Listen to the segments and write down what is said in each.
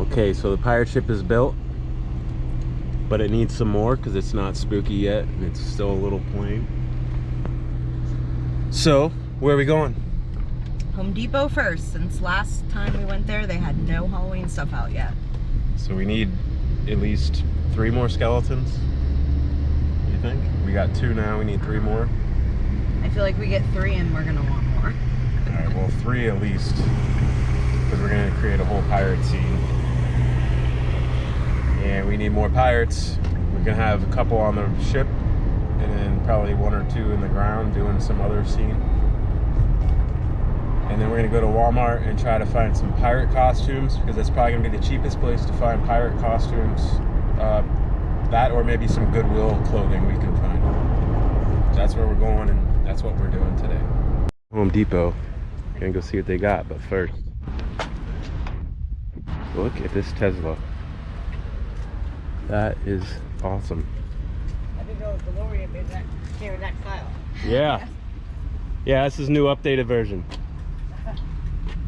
Okay, so the pirate ship is built, but it needs some more because it's not spooky yet and it's still a little plain. So, where are we going? Home Depot first. Since last time we went there, they had no Halloween stuff out yet. So we need at least 3 more skeletons. You think? We got 2 now, we need 3 more. I feel like we get 3 and we're gonna want more. Alright, well 3 at least. Because we're gonna create a whole pirate scene. And we need more pirates. We're gonna have a couple on the ship, and then probably 1 or 2 in the ground doing some other scene. And then we're gonna go to Walmart and try to find some pirate costumes, because that's probably gonna be the cheapest place to find pirate costumes. That or maybe some Goodwill clothing we can find. So that's where we're going, and that's what we're doing today. Home Depot. Gonna go see what they got, but first, look at this Tesla. That is awesome. I didn't know DeLorean made that, carried that style. Yeah. Yeah, this is new updated version.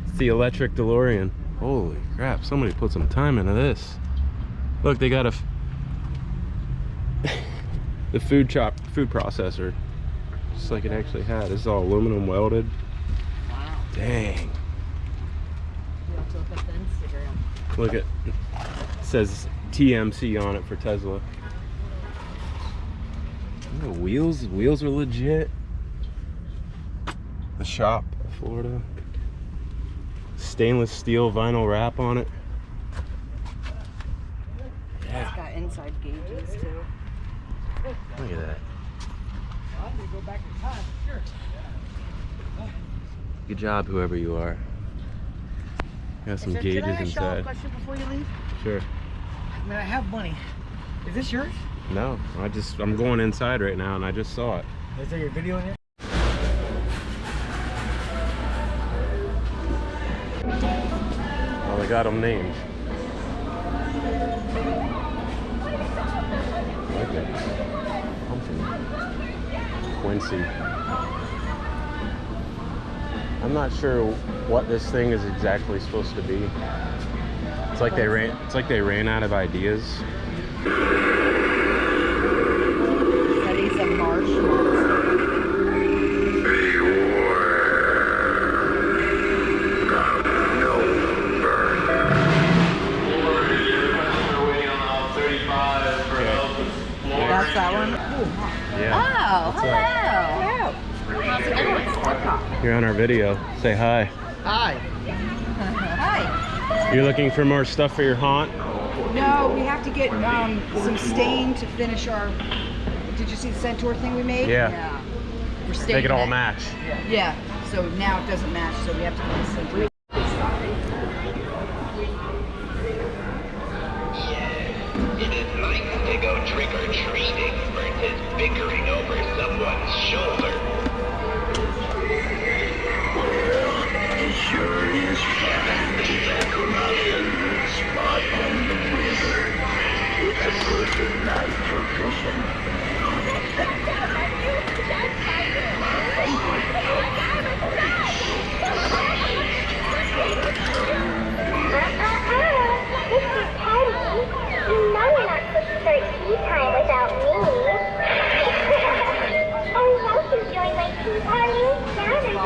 It's the electric DeLorean. Holy crap, somebody put some time into this. Look, they got a the food processor, just like it actually had. This is all aluminum welded. Wow. Dang. We have to look up the Instagram. Look at, it says TMC on it for Tesla. Oh, wheels are legit. The shop, Florida. Stainless steel vinyl wrap on it. It's got inside gauges too. Look at that. I'm gonna go back in time, sure. Good job, whoever you are. Got some gauges Can I ask y'all a inside. question before you leave? Sure. I mean, I have money. Is this yours? No, I'm going inside right now and I just saw it. Is there your video in here? Oh, they got them named. I like it. Pumpkin. Quincy. I'm not sure what this thing is exactly supposed to be. It's like they ran out of ideas. Studies of marsh. That's that one? Yeah. Oh, What's hello. How's it going? It's Woodcock. You're on our video. Say hi. Hi. Hi. You're looking for more stuff for your haunt? No, we have to get some stain to finish our. Did you see the centaur thing we made? Yeah. We're staining Make it all it. match. Yeah. So now it doesn't match, so we have to get some. Didn't like to go trick-or-treating versus bickering over someone's shoulder. Sure is fun to back around spot on the river. It's a perfect night for fishing. You know you're not supposed to start tea time without me. Oh, won't you join my tea party? Now there's no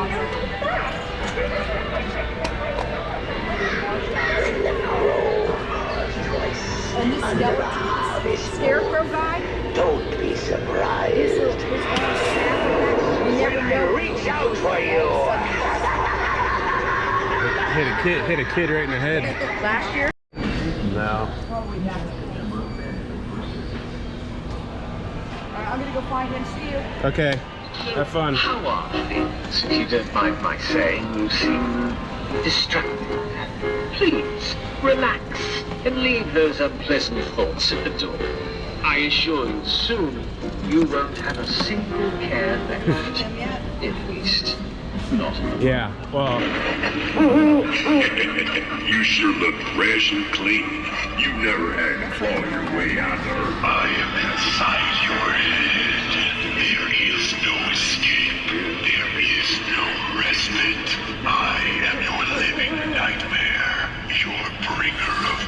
spot. And this scarecrow guy. Don't be surprised. We never know. Reach out for you. Hit a kid right in the head. Last year. No. I'm gonna go find him. See you. Okay. Have fun. How are things? If you don't mind my saying, you seem distracted. Please, relax and leave those unpleasant thoughts at the door. I assure you, soon you won't have a single care left. At least, not. Yeah, well. You sure look fresh and clean. You never had to claw your way out of her. I am inside your head. There is no escape. There is no respite. I am your living nightmare. Your bringer of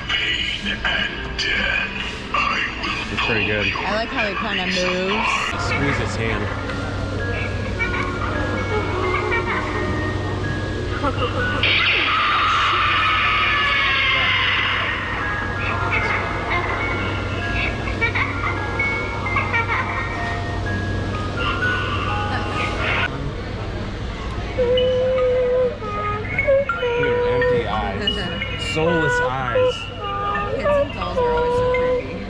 pretty good. I like how he kind of moves. Squeeze his hand. Look at her empty eyes. Soulless eyes. Kids and dolls are always so creepy.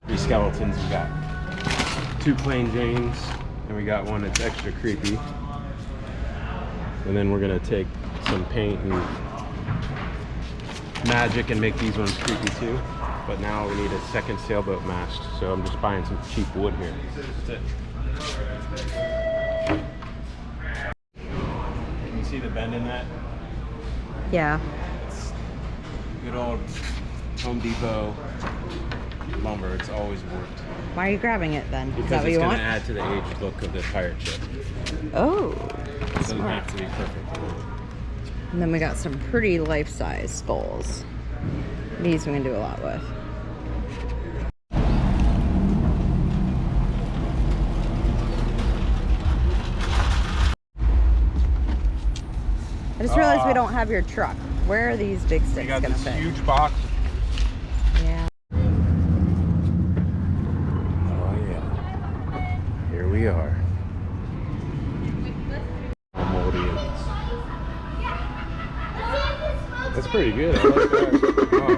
Three skeletons. We got 2 plain Janes, and we got one that's extra creepy. And then we're gonna take some paint and magic and make these ones creepy too. But now we need a second sailboat mast, so I'm just buying some cheap wood here. That's it. Can you see the bend in that? Yeah. Good old Home Depot lumber. It's always worked. Why are you grabbing it then? Is that Because what it's you going want? to add to the aged look of the pirate ship. Oh. It doesn't have to be perfect. And then we got some pretty life-size skulls. These we can do a lot with. I just realized we don't have your truck. Where are these big We sticks got gonna this fit? huge box. Yeah. Oh yeah. Here we are. Moldians. That's pretty good. I like that. Oh.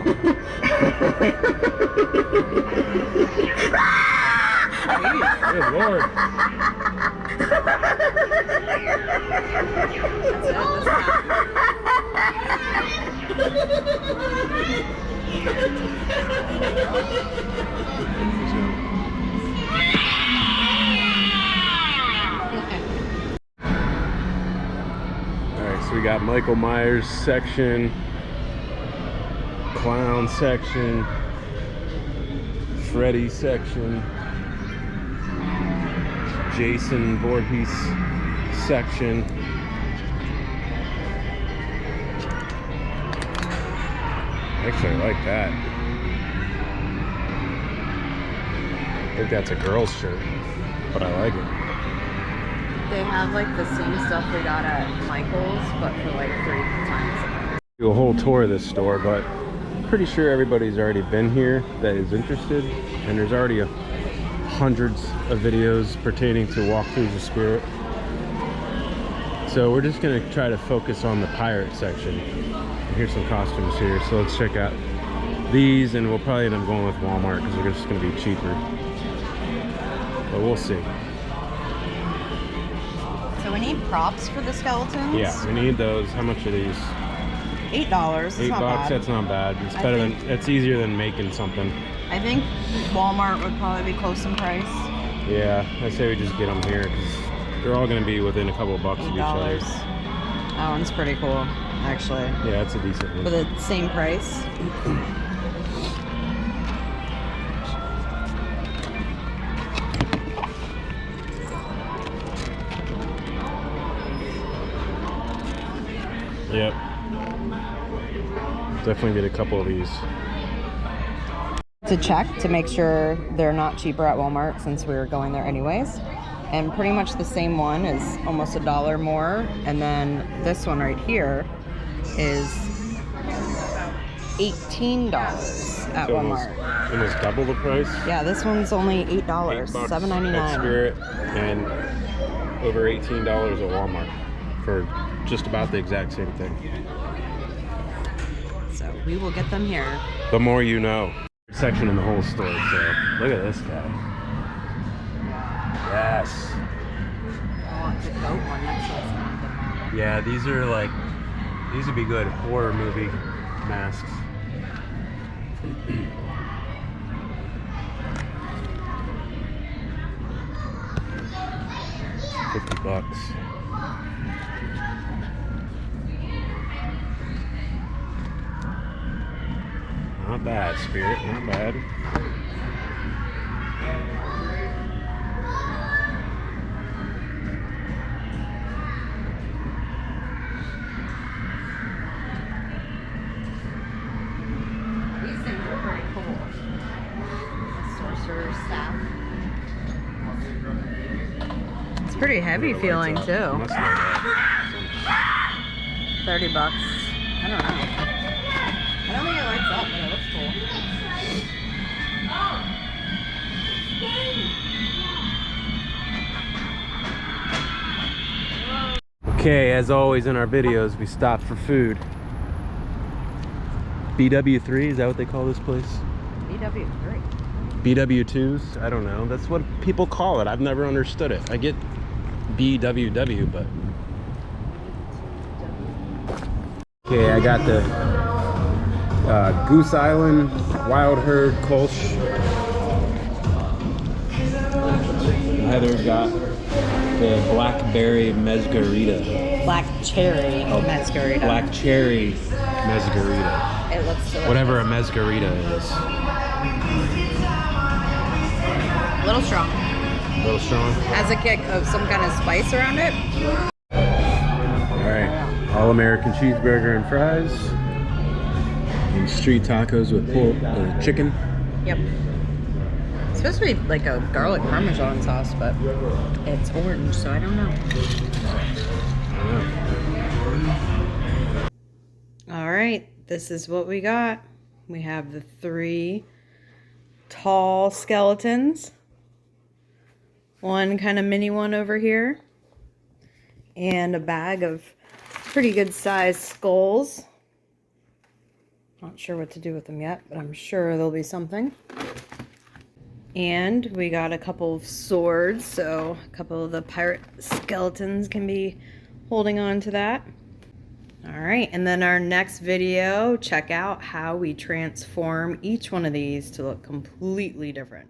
Good Lord. Alright, so we got Michael Myers section, clown section, Freddy section, Jason Voorhees section. Actually, I like that. I think that's a girl's shirt, but I like it. They have like the same stuff we got at Michael's, but for like 3 times. Do a whole tour of this store, but pretty sure everybody's already been here that is interested, and there's already hundreds of videos pertaining to Walkthroughs of Spirit. So we're just gonna try to focus on the pirate section. Here's some costumes here, so let's check out these, and we'll probably end up going with Walmart because they're just gonna be cheaper. But we'll see. So we need props for the skeletons? Yeah, we need those. How much are these? $8. It's $8. not bad. That's not bad. It's better than. It's easier than making something. I think Walmart would probably be close in price. Yeah, I say we just get them here because they're all going to be within a couple of bucks of each other. That one's pretty cool, actually. Yeah, it's a decent one. For the same price. Yep. Definitely get a couple of these. To check to make sure they're not cheaper at Walmart since we were going there anyways. And pretty much the same one is almost $1 more. And then this one right here is $18 at Walmart. Almost double the price. Yeah, this one's only $8, $8 $7.99. at Spirit, and over $18 at Walmart for just about the exact same thing. So we will get them here. The more you know. Section in the whole store, so look at this guy. Yes. I want the goat one. That's what's Yeah, these are like, these would be good horror movie masks. $50. Not bad, Spirit, not bad. pretty heavy feeling Must too. know that. $30. I don't know. I don't think it lights up, but it looks cool. Okay, as always in our videos, we stop for food. BW3, is that what they call this place? BW3. BW2s? I don't know. That's what people call it. I've never understood it. I get BWW, but... Okay, I got the Goose Island Wild Herd Kolsch. Heather got the Blackberry Mesgarita. Black cherry mesgarita. Black Cherry Mesgarita. It looks delicious. Whatever a Mesgarita is. A little strong. A little strong. Has a kick of some kind of spice around it. Alright. All-American cheeseburger and fries. And street tacos with chicken. Yep. It's supposed to be like a garlic parmesan sauce, but it's orange, so I don't know. All right, this is what we got. We have the 3 tall skeletons. One kind of mini one over here. And a bag of pretty good sized skulls. Not sure what to do with them yet, but I'm sure there'll be something. And we got a couple of swords, so a couple of the pirate skeletons can be holding on to that. All right, and then our next video, check out how we transform each one of these to look completely different.